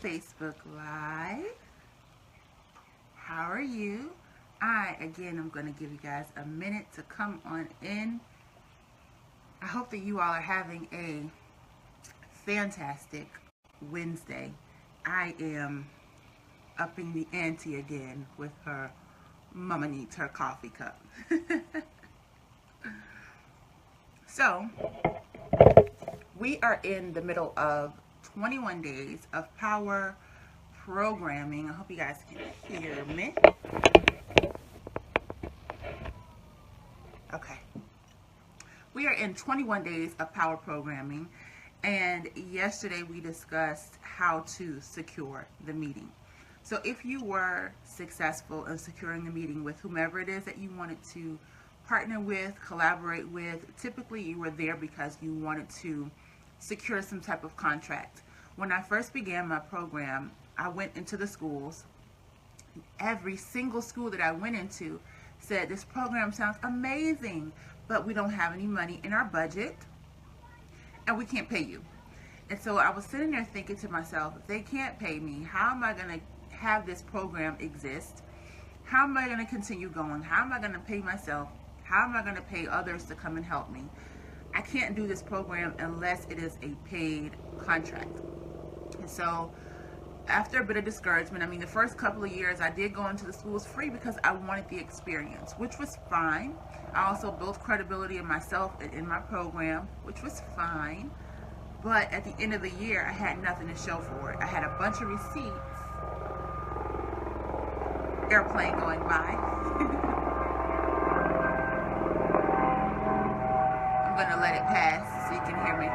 Facebook Live. How are you? Again, I'm going to give you guys a minute to come on in. I hope that you all are having a fantastic Wednesday. I am upping the ante again with her Mama Needs Her Coffee Cup. So, we are in the middle of 21 days of power programming. I hope you guys can hear me. Okay. We are in 21 days of power programming, and yesterday we discussed how to secure the meeting. So if you were successful in securing the meeting with whomever it is that you wanted to partner with, collaborate with, typically you were there because you wanted to secure some type of contract. When I first began my program, I went into the schools. Every single school that I went into said, this program sounds amazing, but we don't have any money in our budget and we can't pay you. And so I was sitting there thinking to myself, if they can't pay me, how am I going to have this program exist? How am I going to continue going? How am I going to pay myself? How am I going to pay others to come and help me? I can't do this program unless it is a paid contract. And so after a bit of discouragement, the first couple of years I did go into the schools free because I wanted the experience, which was fine. I also built credibility in myself and in my program, which was fine. But at the end of the year, I had nothing to show for it. I had a bunch of receipts. Airplane going by. I'm going to let it pass so you can hear me.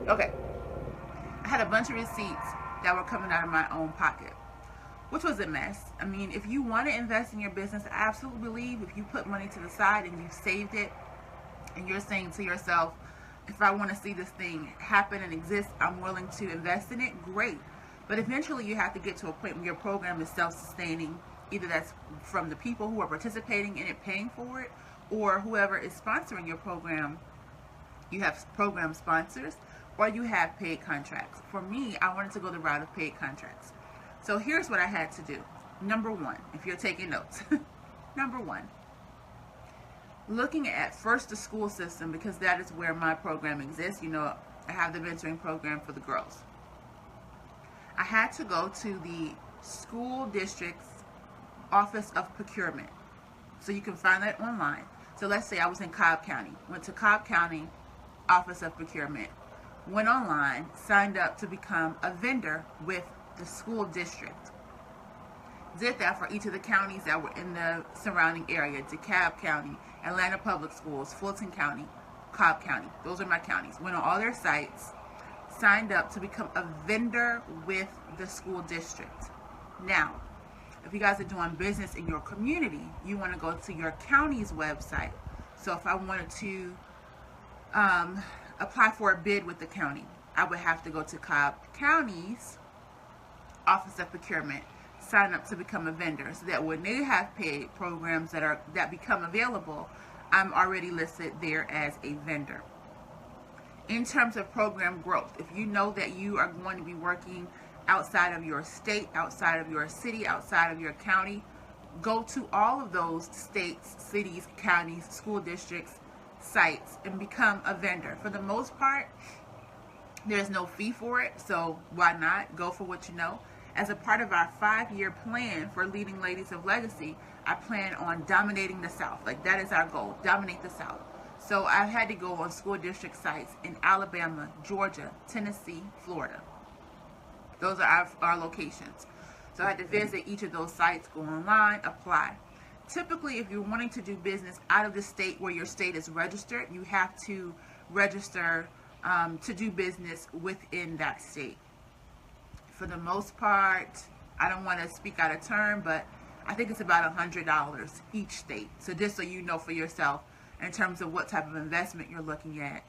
Okay. I had a bunch of receipts that were coming out of my own pocket, which was a mess. If you want to invest in your business, I absolutely believe if you put money to the side and you've saved it and you're saying to yourself, if I want to see this thing happen and exist, I'm willing to invest in it, great. But eventually you have to get to a point where your program is self-sustaining. Either that's from the people who are participating in it, paying for it, or whoever is sponsoring your program. You have program sponsors, or you have paid contracts. For me, I wanted to go the route of paid contracts. So here's what I had to do. Number one, if you're taking notes, number one, looking at first the school system, because that is where my program exists. I have the mentoring program for the girls. I had to go to the school district's Office of Procurement. So you can find that online. So let's say I was in Cobb County, went to Cobb County Office of Procurement, went online, signed up to become a vendor with the school district. Did that for each of the counties that were in the surrounding area: DeKalb County, Atlanta Public Schools, Fulton County, Cobb County. Those are my counties. Went on all their sites, signed up to become a vendor with the school district. Now, if you guys are doing business in your community, you want to go to your county's website. So if I wanted to apply for a bid with the county, I would have to go to Cobb County's Office of Procurement, sign up to become a vendor, so that when they have paid programs that become available, I'm already listed there as a vendor. In terms of program growth, if you know that you are going to be working outside of your state, outside of your city, outside of your county, go to all of those states, cities, counties, school districts, sites, and become a vendor. For the most part, there's no fee for it, so why not go for what you know? As a part of our 5-year plan for Leading Ladies of Legacy, I plan on dominating the South. That is our goal, dominate the South. So I had to go on school district sites in Alabama, Georgia, Tennessee, Florida. Those are our locations. So I had to visit each of those sites, go online, apply. Typically, if you're wanting to do business out of the state where your state is registered, you have to register to do business within that state. For the most part, I don't want to speak out of turn, but I think it's about $100 each state. So just so you know for yourself, in terms of what type of investment you're looking at,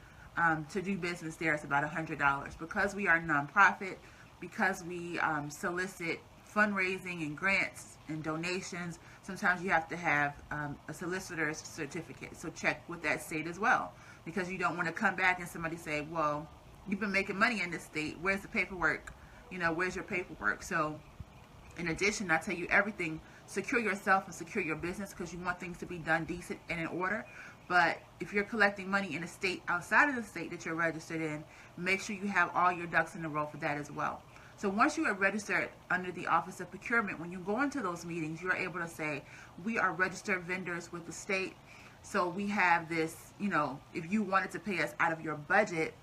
to do business there, it's about $100. Because we are nonprofit, because we solicit fundraising and grants and donations, sometimes you have to have a solicitor's certificate. So check with that state as well, because you don't want to come back and somebody say, well, you've been making money in this state. Where's the paperwork? Where's your paperwork? So in addition, I tell you everything. Secure yourself and secure your business, because you want things to be done decent and in order. But if you're collecting money in a state outside of the state that you're registered in, make sure you have all your ducks in a row for that as well. So once you are registered under the Office of Procurement, when you go into those meetings, you're able to say, we are registered vendors with the state. So we have this, if you wanted to pay us out of your budget,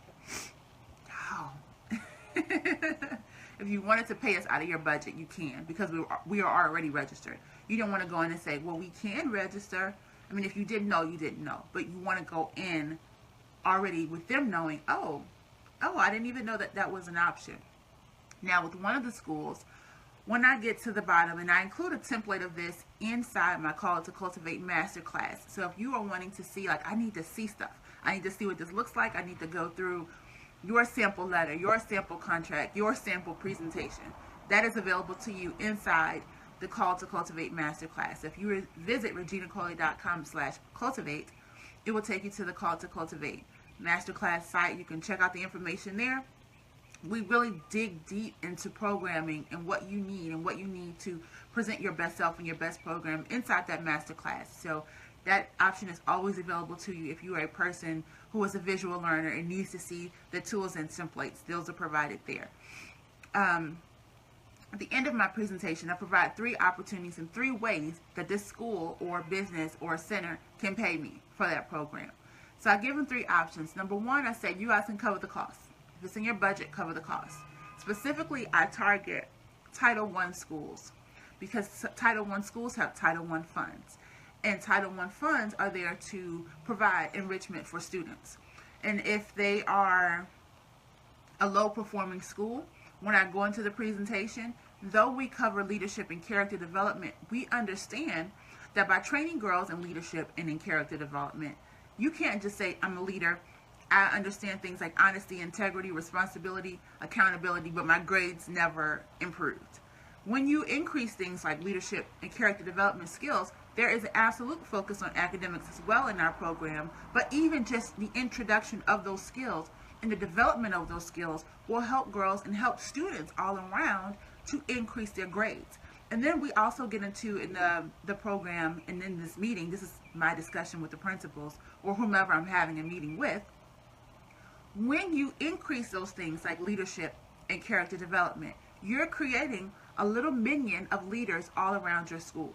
if you wanted to pay us out of your budget, you can, because we are already registered. You don't want to go in and say, well, we can register. I mean, if you didn't know, you didn't know. But you want to go in already with them knowing, oh, I didn't even know that was an option. Now, with one of the schools, when I get to the bottom, and I include a template of this inside my Call to Cultivate Masterclass. So if you are wanting to see, like, I need to see stuff. I need to see what this looks like. I need to go through your sample letter, your sample contract, your sample presentation. That is available to you inside the Call to Cultivate Masterclass. If you visit reginacoley.com/cultivate, it will take you to the Call to Cultivate Masterclass site. You can check out the information there. We really dig deep into programming and what you need to present your best self and your best program inside that masterclass. So that option is always available to you if you are a person who is a visual learner and needs to see the tools and templates. Those are provided there. At the end of my presentation, I provide 3 opportunities and 3 ways that this school or business or center can pay me for that program. So I give them 3 options. Number 1, I say you guys can cover the cost. If it's in your budget, cover the cost. Specifically, I target Title I schools, because Title I schools have Title I funds. And Title I funds are there to provide enrichment for students. And if they are a low-performing school, when I go into the presentation, though we cover leadership and character development, we understand that by training girls in leadership and in character development, you can't just say, I'm a leader, I understand things like honesty, integrity, responsibility, accountability, but my grades never improved. When you increase things like leadership and character development skills, there is an absolute focus on academics as well in our program, but even just the introduction of those skills and the development of those skills will help girls and help students all around to increase their grades. And then we also get into in the program, and in this meeting, this is my discussion with the principals or whomever I'm having a meeting with. When you increase those things like leadership and character development, you're creating a little minion of leaders all around your school.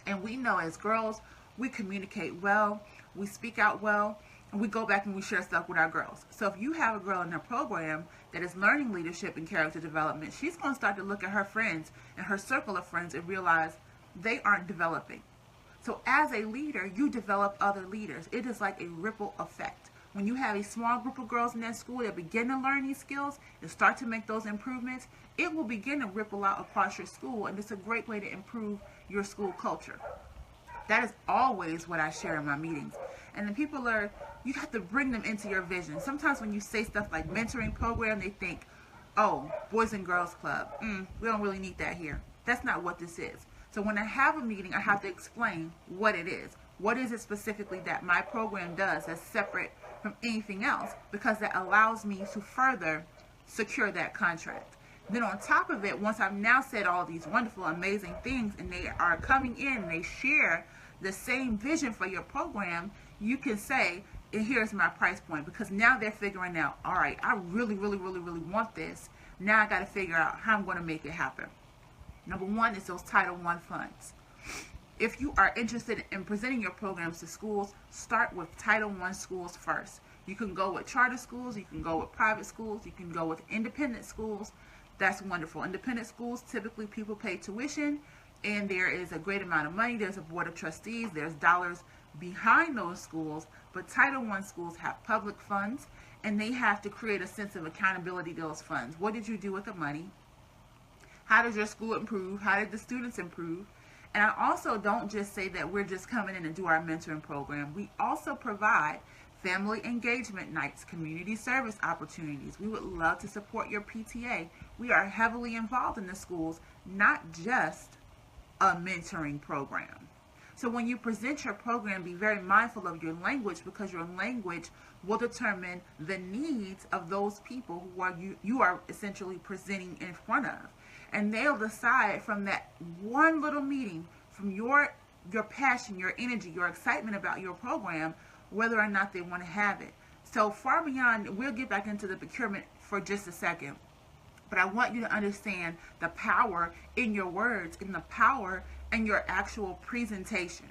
And we know as girls, we communicate well, we speak out well, and we go back and we share stuff with our girls. So if you have a girl in her program that is learning leadership and character development, she's going to start to look at her friends and her circle of friends and realize they aren't developing. So as a leader, you develop other leaders. It is like a ripple effect. When you have a small group of girls in that school that begin to learn these skills and start to make those improvements, it will begin to ripple out across your school, and it's a great way to improve your school culture. That is always what I share in my meetings. And the people you have to bring them into your vision. Sometimes when you say stuff like mentoring program, they think, oh, Boys and Girls Club. We don't really need that here. That's not what this is. So when I have a meeting, I have to explain what it is. What is it specifically that my program does that's separate from anything else, because that allows me to further secure that contract. Then on top of it, once I've now said all these wonderful, amazing things, and they are coming in and they share the same vision for your program, you can say, and here's my price point, because now they're figuring out, all right, I really, really, really, really want this. Now I got to figure out how I'm going to make it happen. Number 1 is those Title I funds. If you are interested in presenting your programs to schools, start with Title I schools first. You can go with charter schools, you can go with private schools, you can go with independent schools. That's wonderful. Independent schools, typically people pay tuition, and there is a great amount of money. There's a board of trustees, there's dollars behind those schools, but Title I schools have public funds, and they have to create a sense of accountability to those funds. What did you do with the money? How does your school improve? How did the students improve? And I also don't just say that we're just coming in and do our mentoring program. We also provide family engagement nights, community service opportunities. We would love to support your PTA. We are heavily involved in the schools not just a mentoring program. So when you present your program, be very mindful of your language, because your language will determine the needs of those people who you are essentially presenting in front of. And they'll decide from that one little meeting, from your passion, your energy, your excitement about your program, whether or not they want to have it. So far beyond, we'll get back into the procurement for just a second. But I want you to understand the power in your words, in the power in your actual presentation.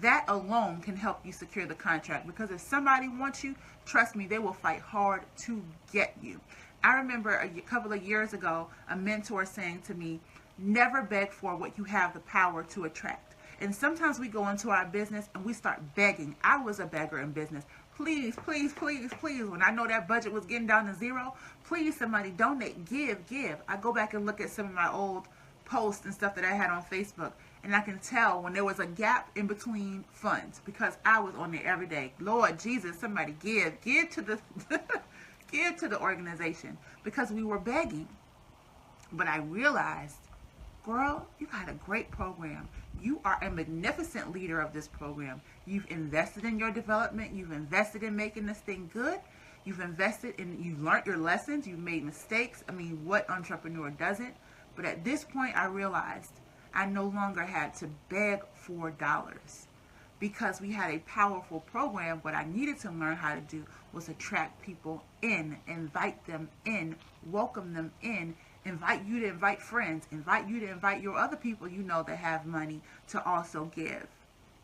That alone can help you secure the contract, because if somebody wants you, trust me, they will fight hard to get you. I remember a couple of years ago, a mentor saying to me, never beg for what you have the power to attract. And sometimes we go into our business and we start begging. I was a beggar in business. Please, please, please, please. When I know that budget was getting down to zero, please, somebody donate, give. I go back and look at some of my old posts and stuff that I had on Facebook, and I can tell when there was a gap in between funds, because I was on there every day. Lord Jesus, somebody give to the give to the organization, because we were begging. But I realized, girl, you got a great program. You are a magnificent leader of this program. You've invested in your development. You've invested in making this thing good. You've invested in, you've learned your lessons. You've made mistakes. I mean, what entrepreneur doesn't? But at this point, I realized I no longer had to beg for dollars, because we had a powerful program. What I needed to learn how to do was attract people in, invite them in, welcome them in, invite you to invite friends, invite you to invite your other people you know that have money to also give.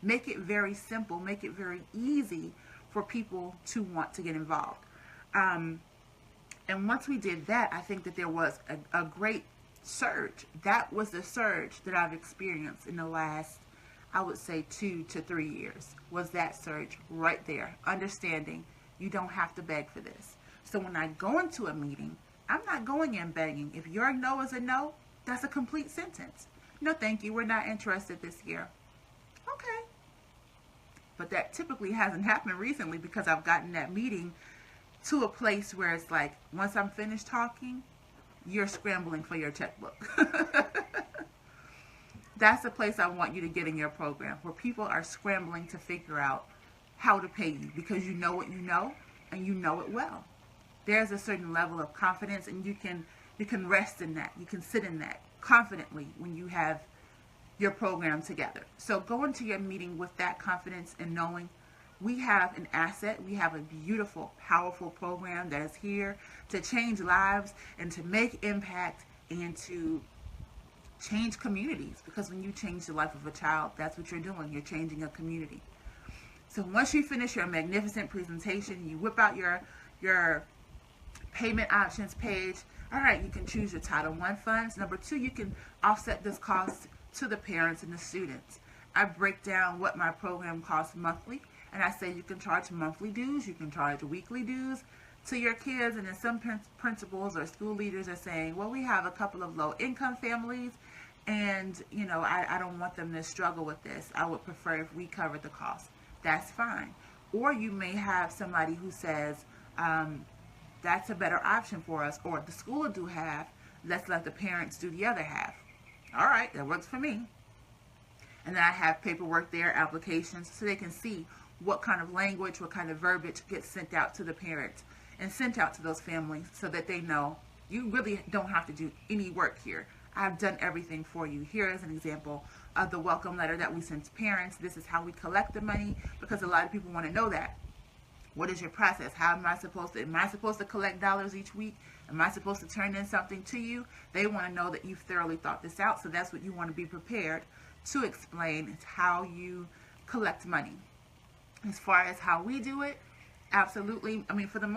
Make it very simple, make it very easy for people to want to get involved. And once we did that, I think that there was a great surge. That was the surge that I've experienced in the last, I would say, 2 to 3 years, was that surge right there. Understanding you don't have to beg for this. So when I go into a meeting, I'm not going in begging. If your no is a no, that's a complete sentence. No, thank you. We're not interested this year. Okay. But that typically hasn't happened recently, because I've gotten that meeting to a place where it's like, once I'm finished talking, you're scrambling for your checkbook. That's the place I want you to get in your program, where people are scrambling to figure out how to pay you, because you know what you know, and you know it well. There's a certain level of confidence, and you can rest in that. You can sit in that confidently when you have your program together. So go into your meeting with that confidence and knowing we have an asset. We have a beautiful, powerful program that is here to change lives and to make impact and to change communities. Because when you change the life of a child, that's what you're doing. You're changing a community. So once you finish your magnificent presentation, you whip out your payment options page. All right, you can choose your Title I funds. Number 2, you can offset this cost to the parents and the students. I break down what my program costs monthly, and I say you can charge monthly dues, you can charge weekly dues to your kids. And then some principals or school leaders are saying, well, we have a couple of low-income families, and I don't want them to struggle with this. I would prefer if we covered the cost. That's fine. Or you may have somebody who says, that's a better option for us, or the school will do half, let's let the parents do the other half. All right, that works for me. And then I have paperwork there, applications, so they can see what kind of language, what kind of verbiage gets sent out to the parents and sent out to those families, so that they know you really don't have to do any work here. I've done everything for you. Here is an example of the welcome letter that we send to parents. This is how we collect the money, because a lot of people want to know that. What is your process? How am I supposed to collect dollars each week? Am I supposed to turn in something to you? They want to know that you've thoroughly thought this out. So that's what you want to be prepared to explain. It's how you collect money. As far as how we do it, absolutely. I mean, for the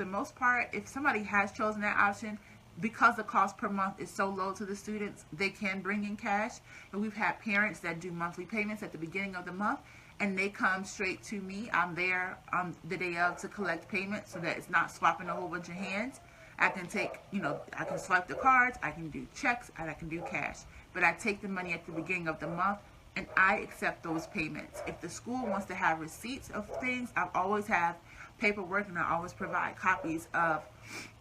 most part, if somebody has chosen that option, because the cost per month is so low to the students, they can bring in cash. And we've had parents that do monthly payments at the beginning of the month, and they come straight to me. I'm there on the day of to collect payment, so that it's not swapping a whole bunch of hands. I can take, I can swipe the cards, I can do checks, and I can do cash. But I take the money at the beginning of the month, and I accept those payments. If the school wants to have receipts of things, I always have paperwork, and I always provide copies of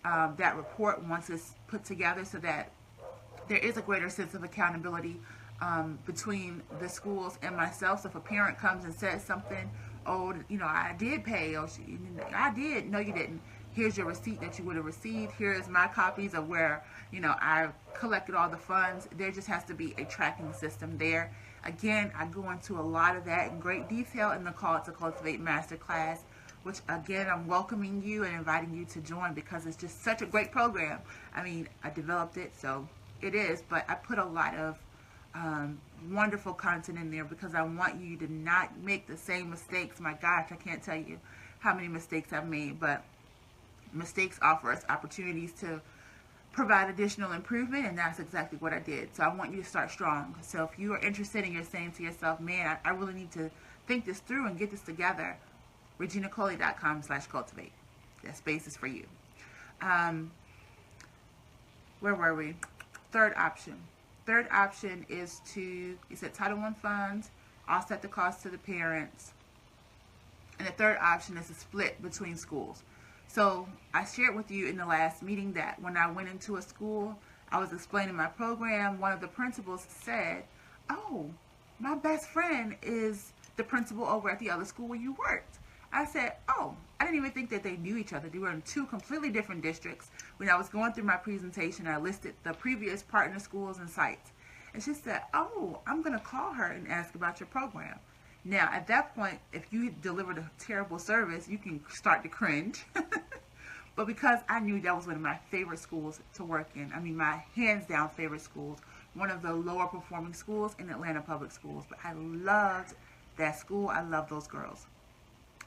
that report once it's put together, so that there is a greater sense of accountability between the schools and myself. So if a parent comes and says something, oh, you know, I did pay, or I did, no, you didn't. Here's your receipt that you would have received. Here's my copies of where, you know, I collected all the funds. There just has to be a tracking system there. Again, I go into a lot of that in great detail in the Call to Cultivate Masterclass, which again, I'm welcoming you and inviting you to join because it's just such a great program. I mean, I developed it, so it is, but I put a lot of wonderful content in there because I want you to not make the same mistakes. My gosh, I can't tell you how many mistakes I've made, but mistakes offer us opportunities to provide additional improvement, and that's exactly what I did. So I want you to start strong. So if you are interested and you're saying to yourself, man, I really need to think this through and get this together, reginacoley.com/cultivate. That space is for you. Where were we? Third option. Third option is to, you said Title I funds, offset the cost to the parents. And the third option is a split between schools. So I shared with you in the last meeting that when I went into a school, I was explaining my program. One of the principals said, oh, my best friend is the principal over at the other school where you worked. I said, oh, I didn't even think that they knew each other. They were in two completely different districts. When I was going through my presentation, I listed the previous partner schools and sites. And she said, oh, I'm going to call her and ask about your program. Now, at that point, if you delivered a terrible service, you can start to cringe. But because I knew that was one of my favorite schools to work in, I mean, my hands down favorite schools, one of the lower performing schools in Atlanta Public Schools. But I loved that school. I loved those girls.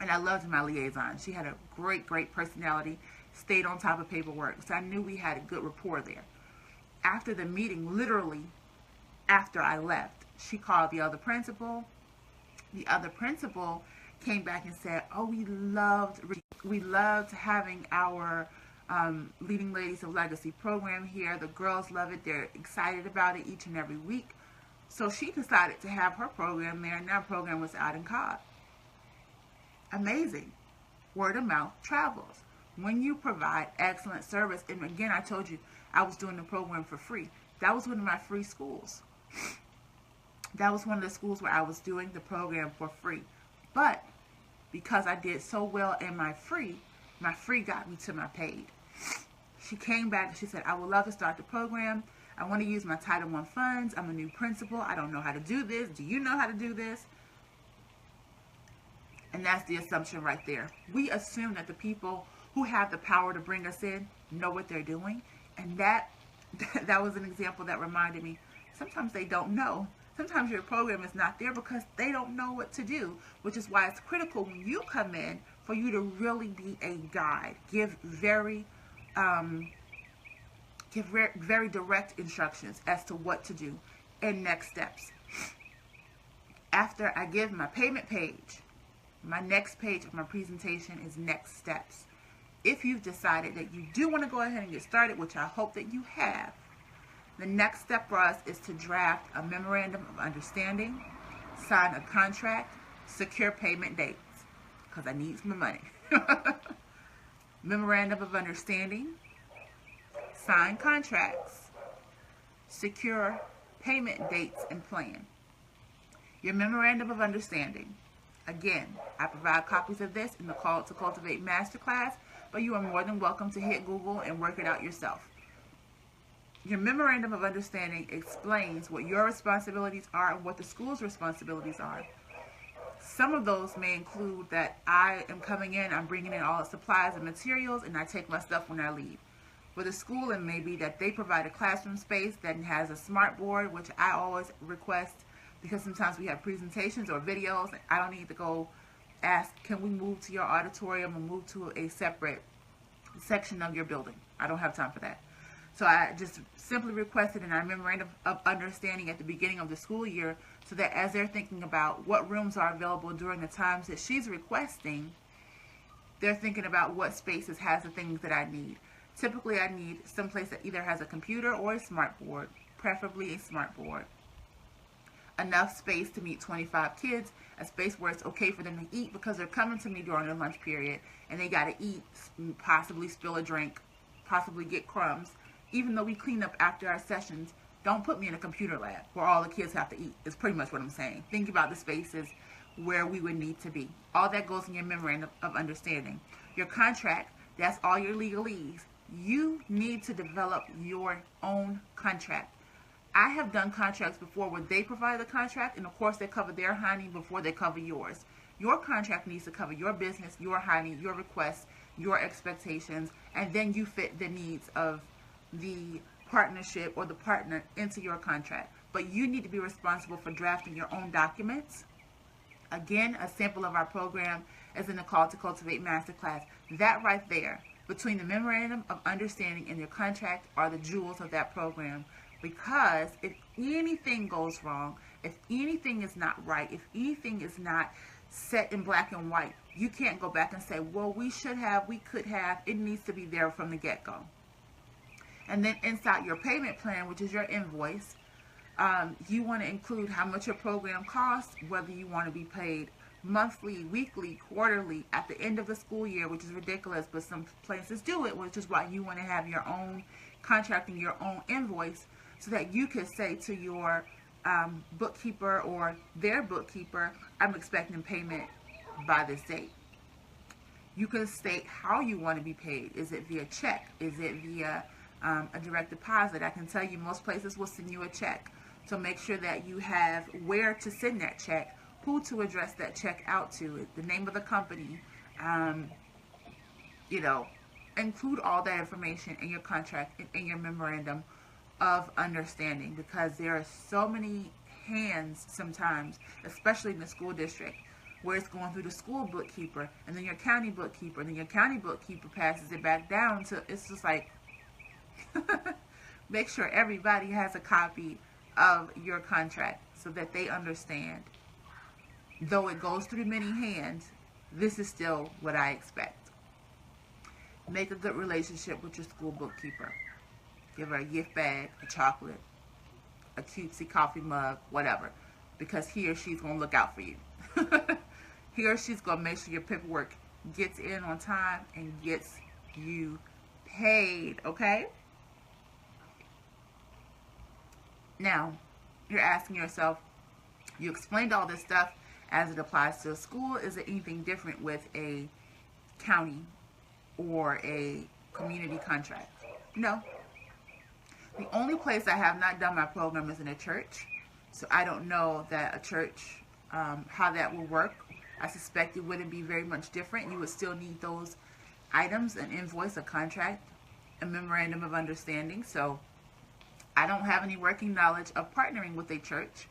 And I loved my liaison. She had a great, great personality, stayed on top of paperwork. So I knew we had a good rapport there. After the meeting, literally after I left, she called the other principal. The other principal came back and said, oh, we loved having our Leading Ladies of Legacy program here. The girls love it. They're excited about it each and every week. So she decided to have her program there, and that program was out in Cobb. Amazing. Word of mouth travels. When you provide excellent service, and again, I told you I was doing the program for free. That was one of my free schools. That was one of the schools where I was doing the program for free. But because I did so well in my free got me to my paid. She came back and she said, I would love to start the program. I want to use my Title I funds. I'm a new principal. I don't know how to do this. Do you know how to do this? And that's the assumption right there. We assume that the people who have the power to bring us in know what they're doing. And that was an example that reminded me, sometimes they don't know. Sometimes your program is not there because they don't know what to do, which is why it's critical when you come in for you to really be a guide. Give very direct instructions as to what to do and next steps. After I give my payment page, my next page of my presentation is next steps. If you've decided that you do want to go ahead and get started, which I hope that you have, the next step for us is to draft a memorandum of understanding, sign a contract, secure payment dates, because I need some money. Memorandum of understanding, sign contracts, secure payment dates, and plan. Your memorandum of understanding. Again, I provide copies of this in the Call to Cultivate Masterclass, but you are more than welcome to hit Google and work it out yourself. Your memorandum of understanding explains what your responsibilities are and what the school's responsibilities are. Some of those may include that I am coming in, I'm bringing in all the supplies and materials, and I take my stuff when I leave. For the school, it may be that they provide a classroom space that has a smart board, which I always request because sometimes we have presentations or videos. I don't need to go ask, can we move to your auditorium or move to a separate section of your building? I don't have time for that. So I just simply requested in our memorandum of understanding at the beginning of the school year so that as they're thinking about what rooms are available during the times that she's requesting, they're thinking about what spaces has the things that I need. Typically, I need some place that either has a computer or a smart board, preferably a smart board. Enough space to meet 25 kids, a space where it's okay for them to eat because they're coming to me during their lunch period and they got to eat, possibly spill a drink, possibly get crumbs. Even though we clean up after our sessions, Don't put me in a computer lab where all the kids have to eat, is pretty much what I'm saying. Think about the spaces where we would need to be. All that goes in your memorandum of understanding. Your contract, that's all your legalese. You need to develop your own contract. I have done contracts before where they provide the contract, and of course they cover their honey before they cover yours. Your contract needs to cover your business, your honey, your requests, your expectations, and then you fit the needs of the partnership or the partner into your contract. But you need to be responsible for drafting your own documents. Again, a sample of our program is in the Call to Cultivate Masterclass. That right there, between the memorandum of understanding and your contract, are the jewels of that program. Because if anything goes wrong, if anything is not right, if anything is not set in black and white, you can't go back and say, well, we should have, we could have. It needs to be there from the get-go. And then inside your payment plan, which is your invoice, you want to include how much your program costs, whether you want to be paid monthly, weekly, quarterly, at the end of the school year, which is ridiculous, but some places do it, which is why you want to have your own contract and your own invoice, so that you can say to your bookkeeper or their bookkeeper, I'm expecting payment by this date. You can state how you want to be paid. Is it via check? Is it via a direct deposit? I can tell you most places will send you a check. So make sure that you have where to send that check, who to address that check out to, the name of the company, you know, include all that information in your contract, in your memorandum of understanding, because there are so many hands sometimes, especially in the school district, where it's going through the school bookkeeper and then your county bookkeeper, and then your county bookkeeper passes it back down to, it's just like, make sure everybody has a copy of your contract so that they understand, though it goes through many hands, this is still what I expect. Make a good relationship with your school bookkeeper. Give her a gift bag, a chocolate, a cutesy coffee mug, whatever, because he or she's going to look out for you. He or she's going to make sure your paperwork gets in on time and gets you paid, okay? Now, you're asking yourself, you explained all this stuff as it applies to a school. Is it anything different with a county or a community contract? No. The only place I have not done my program is in a church. So I don't know that a church, how that will work. I suspect it wouldn't be very much different. You would still need those items, an invoice, a contract, a memorandum of understanding. So I don't have any working knowledge of partnering with a church.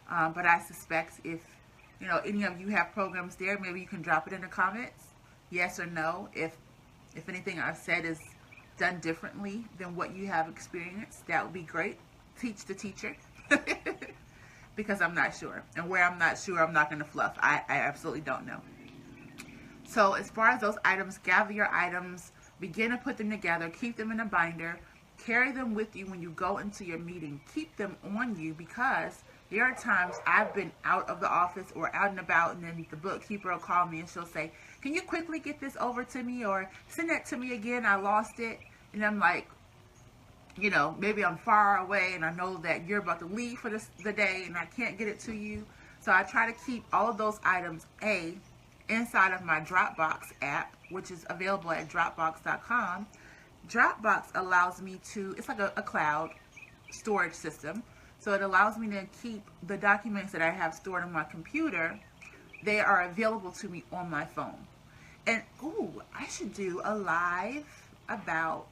But I suspect if, you know, any of you have programs there, maybe you can drop it in the comments. Yes or no. If anything I've said is done differently than what you have experienced, that would be great. Teach the teacher. Because I'm not sure. And where I'm not sure, I'm not going to fluff. I absolutely don't know. So as far as those items, gather your items, begin to put them together, keep them in a binder, carry them with you when you go into your meeting. Keep them on you, because there are times I've been out of the office or out and about, and then the bookkeeper will call me and she'll say, can you quickly get this over to me, or send that to me again, I lost it. And I'm like, you know, maybe I'm far away and I know that you're about to leave for the day and I can't get it to you. So I try to keep all of those items, inside of my Dropbox app, which is available at Dropbox.com. Dropbox allows me to, it's like a cloud storage system. So it allows me to keep the documents that I have stored on my computer. They are available to me on my phone. And, ooh, I should do a live about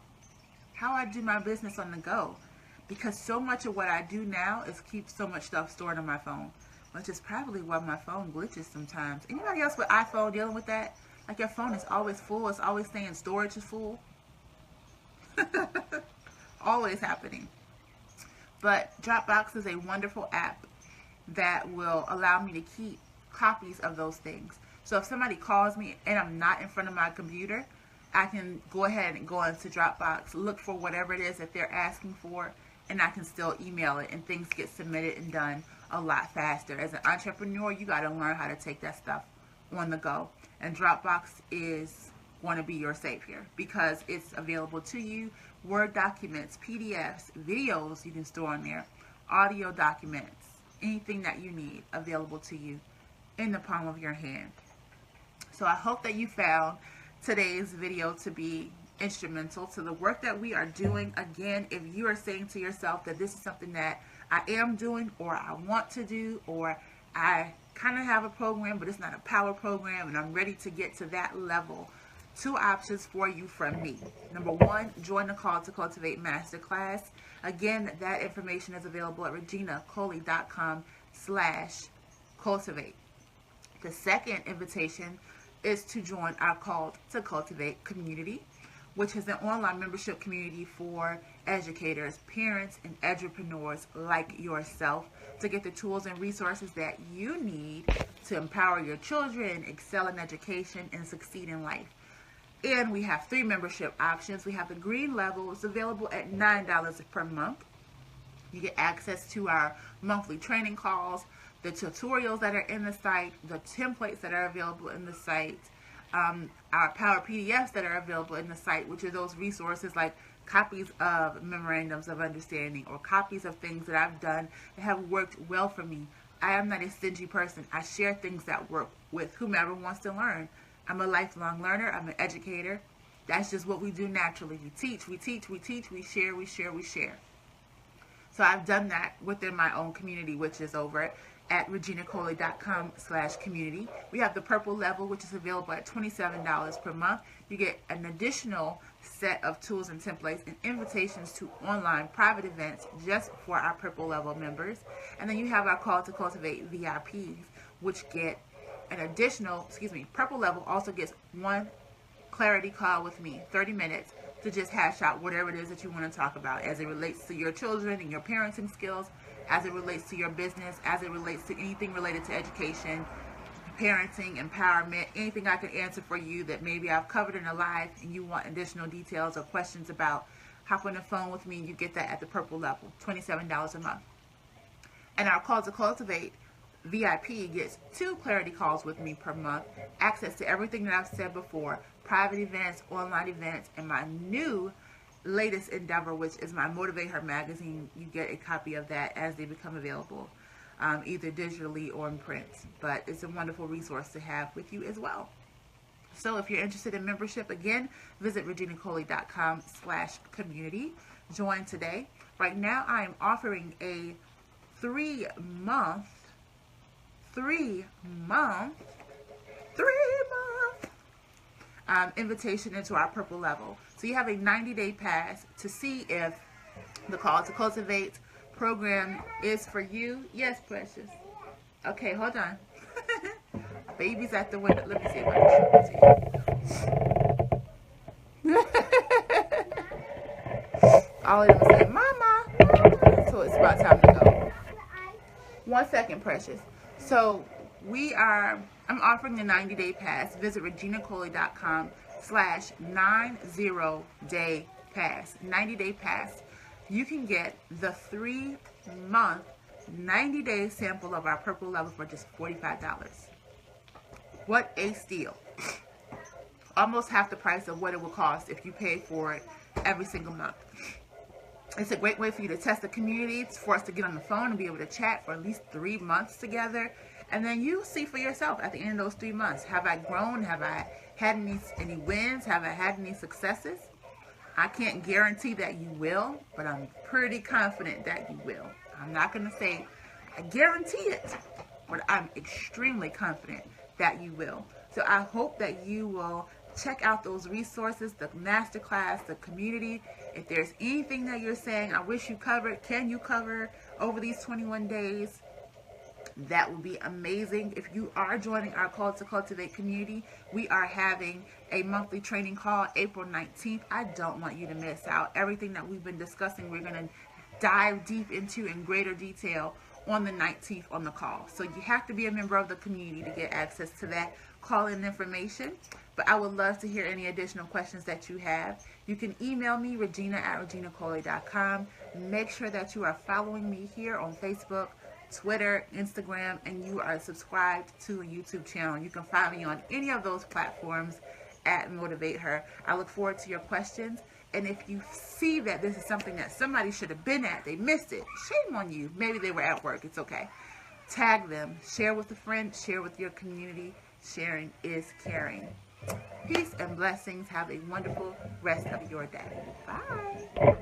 how I do my business on the go, because so much of what I do now is keep so much stuff stored on my phone, which is probably why my phone glitches sometimes. Anybody else with iPhone dealing with that? Like your phone is always full, it's always saying storage is full. Always happening. But Dropbox is a wonderful app that will allow me to keep copies of those things. So if somebody calls me and I'm not in front of my computer, I can go ahead and go into Dropbox, look for whatever it is that they're asking for, and I can still email it, and things get submitted and done a lot faster. As an entrepreneur, you got to learn how to take that stuff on the go. And Dropbox is going to be your savior, because it's available to you Word documents, PDFs, videos you can store on there, audio documents, anything that you need available to you in the palm of your hand. So I hope that you found today's video to be instrumental to the work that we are doing. Again, if you are saying to yourself that this is something that I am doing, or I want to do, or I kind of have a program but it's not a power program and I'm ready to get to that level, 2 options for you from me. Number 1, join the Call to Cultivate Masterclass. Again, that information is available at reginacoley.com/cultivate. The second invitation is to join our Call to Cultivate community, which is an online membership community for educators, parents, and entrepreneurs like yourself to get the tools and resources that you need to empower your children, excel in education, and succeed in life. And we have 3 membership options. We have the green level. It's available at $9 per month. You get access to our monthly training calls, the tutorials that are in the site, the templates that are available in the site, our Power PDFs that are available in the site, which are those resources like copies of memorandums of understanding or copies of things that I've done that have worked well for me. I am not a stingy person. I share things that work with whomever wants to learn. I'm a lifelong learner. I'm an educator. That's just what we do naturally. We teach, we teach, we teach, we share, we share, we share. So I've done that within my own community, which is over at reginacoley.com/community. We have the purple level, which is available at $27 per month. You get an additional set of tools and templates and invitations to online private events just for our purple level members. And then you have our Call to Cultivate VIPs, which get an additional, purple level also gets 1 clarity call with me, 30 minutes, to just hash out whatever it is that you want to talk about as it relates to your children and your parenting skills, as it relates to your business, as it relates to anything related to education, parenting, empowerment, anything I can answer for you that maybe I've covered in a live and you want additional details or questions about, hop on the phone with me. You get that at the purple level, $27 a month. And our Call to Cultivate VIP gets 2 clarity calls with me per month, access to everything that I've said before, private events, online events, and my new latest endeavor, which is my Motivate Her magazine. You get a copy of that as they become available, either digitally or in print. But it's a wonderful resource to have with you as well. So if you're interested in membership, again, visit reginacoley.com/community. Join today. Right now, I am offering a 3-month invitation into our purple level. So you have a 90-day pass to see if the Call to Cultivate program is for you. Yes, precious. Okay, hold on. Baby's at the window. Let me see if I can show it to you. All of them say, Mama, Mama. So it's about time to go. 1 second, precious. So I'm offering the 90-day pass. Visit reginacoley.com/90-day pass. 90-day pass. You can get the 3-month 90-day sample of our purple level for just $45. What a steal. Almost half the price of what it would cost if you paid for it every single month. It's a great way for you to test the community. It's for us to get on the phone and be able to chat for at least 3 months together. And then you see for yourself at the end of those 3 months, have I grown? Have I had any wins? Have I had any successes? I can't guarantee that you will, but I'm pretty confident that you will. I'm not going to say I guarantee it, but I'm extremely confident that you will. So I hope that you will check out those resources, the masterclass, the community. If there's anything that you're saying, I wish you covered, can you cover over these 21 days? That would be amazing. If you are joining our Call to Cultivate community, we are having a monthly training call April 19th. I don't want you to miss out. Everything that we've been discussing, we're going to dive deep into in greater detail on the 19th on the call. So you have to be a member of the community to get access to that call-in information. But I would love to hear any additional questions that you have. You can email me, regina@reginacoley.com. Make sure that you are following me here on Facebook, Twitter, Instagram, and you are subscribed to a YouTube channel. You can find me on any of those platforms at Motivate Her. I look forward to your questions. And if you see that this is something that somebody should have been at, they missed it, shame on you. Maybe they were at work. It's okay. Tag them. Share with a friend. Share with your community. Sharing is caring. Peace and blessings. Have a wonderful rest of your day. Bye.